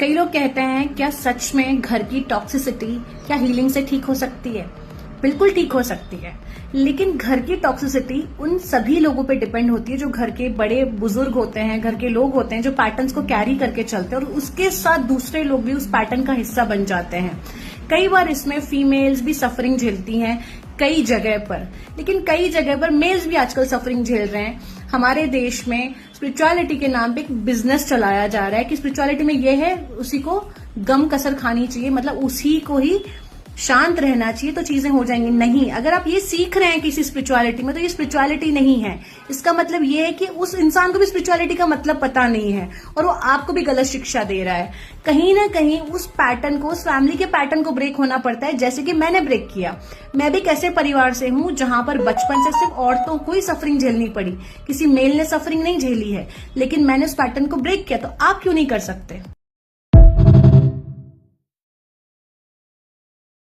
कई लोग कहते हैं क्या सच में घर की टॉक्सिसिटी क्या हीलिंग से ठीक हो सकती है? बिल्कुल ठीक हो सकती है, लेकिन घर की टॉक्सिसिटी उन सभी लोगों पे डिपेंड होती है जो घर के बड़े बुजुर्ग होते हैं, घर के लोग होते हैं जो पैटर्न्स को कैरी करके चलते हैं और उसके साथ दूसरे लोग भी उस पैटर्न का हिस्सा बन जाते हैं। कई बार इसमें फीमेल्स भी सफरिंग झेलती हैं कई जगह पर, लेकिन कई जगह पर मेल्स भी आजकल सफरिंग झेल रहे हैं। हमारे देश में स्पिरिचुअलिटी के नाम पे एक बिजनेस चलाया जा रहा है कि स्पिरिचुअलिटी में ये है, उसी को गम कसर खानी चाहिए, मतलब उसी को ही शांत रहना चाहिए तो चीजें हो जाएंगी। नहीं, अगर आप ये सीख रहे हैं किसी स्पिरिचुअलिटी में तो ये स्पिरिचुअलिटी नहीं है। इसका मतलब ये है कि उस इंसान को भी स्पिरिचुअलिटी का मतलब पता नहीं है और वो आपको भी गलत शिक्षा दे रहा है। कहीं ना कहीं उस पैटर्न को, उस फैमिली के पैटर्न को ब्रेक होना पड़ता है, जैसे कि मैंने ब्रेक किया। मैं भी कैसे परिवार से हूं जहां पर बचपन से सिर्फ औरतों को ही सफरिंग झेलनी पड़ी, किसी मेल ने सफरिंग नहीं झेली है, लेकिन मैंने उस पैटर्न को ब्रेक किया। तो आप क्यों नहीं कर सकते?